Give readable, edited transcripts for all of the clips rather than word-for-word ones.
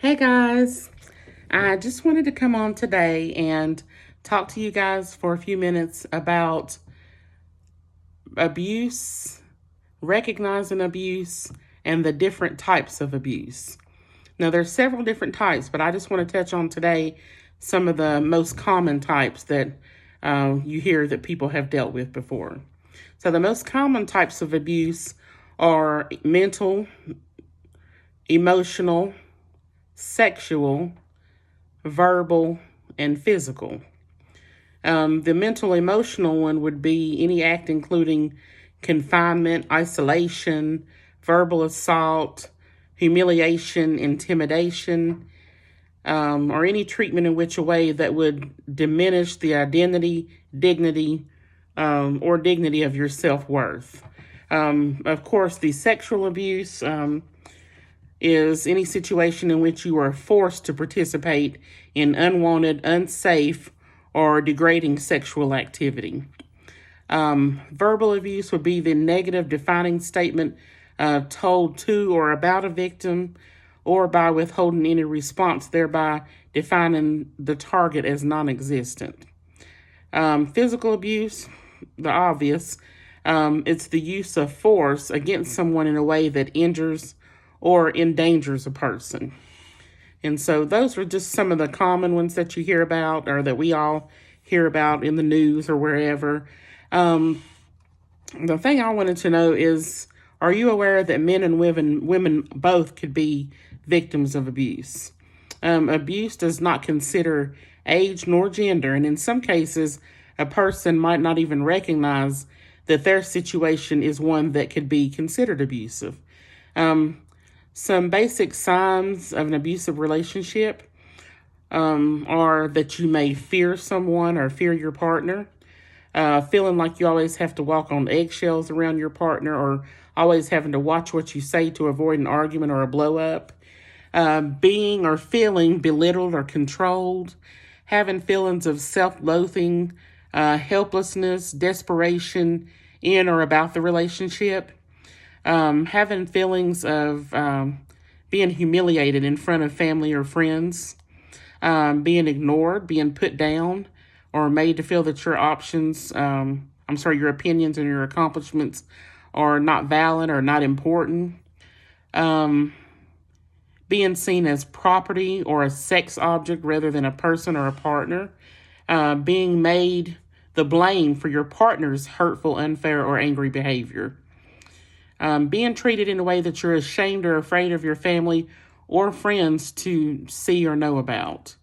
Hey guys, I just wanted to come on today and talk to you guys for a few minutes about abuse, recognizing abuse, and the different types of abuse. Now, there's several different types, but I just want to touch on today some of the most common types that you hear that people have dealt with before. So the most common types of abuse are mental, emotional, sexual, verbal, and physical. The mental emotional one would be any act including confinement, isolation, verbal assault, humiliation, intimidation, or any treatment in which a way that would diminish the identity, dignity, or dignity of your self-worth. Of course, the sexual abuse is any situation in which you are forced to participate in unwanted, unsafe, or degrading sexual activity. Verbal abuse would be the negative defining statement told to or about a victim, or by withholding any response, thereby defining the target as non-existent. Physical abuse, the obvious, it's the use of force against someone in a way that injures or endangers a person. And so those are just some of the common ones that you hear about, or that we all hear about in the news or wherever. The thing I wanted to know is, are you aware that men and women both could be victims of abuse? Abuse does not consider age nor gender, and in some cases, a person might not even recognize that their situation is one that could be considered abusive. Some basic signs of an abusive relationship are that you may fear someone or fear your partner, feeling like you always have to walk on eggshells around your partner, or always having to watch what you say to avoid an argument or a blow up, being or feeling belittled or controlled, having feelings of self-loathing, helplessness, desperation in or about the relationship, having feelings of being humiliated in front of family or friends, being ignored, being put down, or made to feel that your your opinions and your accomplishments are not valid or not important, being seen as property or a sex object rather than a person or a partner, being made the blame for your partner's hurtful, unfair, or angry behavior, being treated in a way that you're ashamed or afraid of your family or friends to see or know about.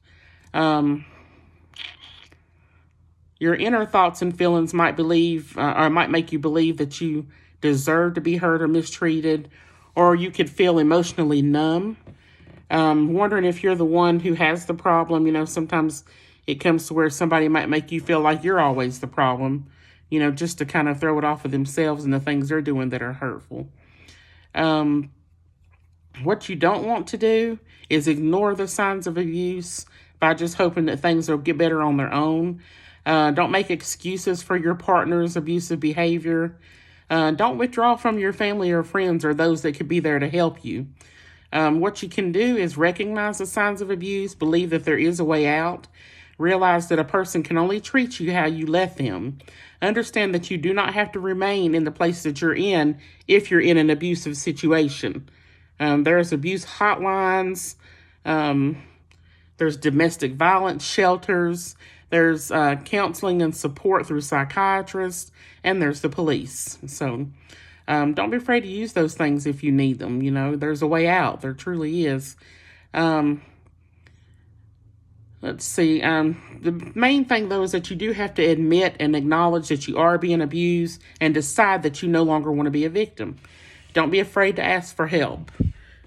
Your inner thoughts and feelings might make you believe that you deserve to be hurt or mistreated, or you could feel emotionally numb, wondering if you're the one who has the problem. Sometimes it comes to where somebody might make you feel like you're always the problem, just to kind of throw it off of themselves and the things they're doing that are hurtful. What you don't want to do is ignore the signs of abuse by just hoping that things will get better on their own. Don't make excuses for your partner's abusive behavior. Don't withdraw from your family or friends or those that could be there to help you. What you can do is recognize the signs of abuse, believe that there is a way out, realize that a person can only treat you how you let them. Understand that you do not have to remain in the place that you're in if you're in an abusive situation. There's abuse hotlines. There's domestic violence shelters. There's counseling and support through psychiatrists. And there's the police. So don't be afraid to use those things if you need them. There's a way out. There truly is. Let's see. The main thing, though, is that you do have to admit and acknowledge that you are being abused and decide that you no longer want to be a victim. Don't be afraid to ask for help.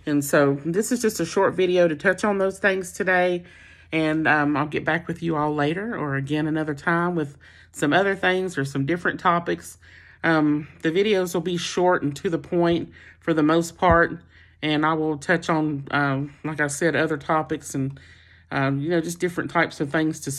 And so this is just a short video to touch on those things today. And I'll get back with you all later or again another time with some other things or some different topics. The videos will be short and to the point for the most part. And I will touch on, like I said, other topics and just different types of things to